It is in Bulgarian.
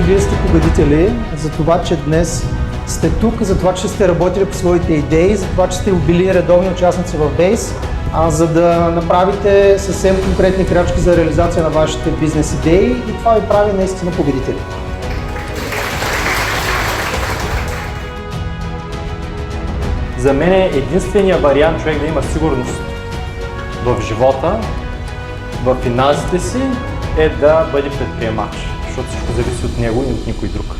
всички вие сте победители за това, че днес сте тук, за това, че сте работили по своите идеи, за това, че сте били редовни участници в Base, за да направите съвсем конкретни крачки за реализация на вашите бизнес идеи и това ви прави наистина победители. За мен единственият вариант човек да има сигурност в живота, в финансите си, е да бъде предприемач, защото всичко зависи от него и от никой друг.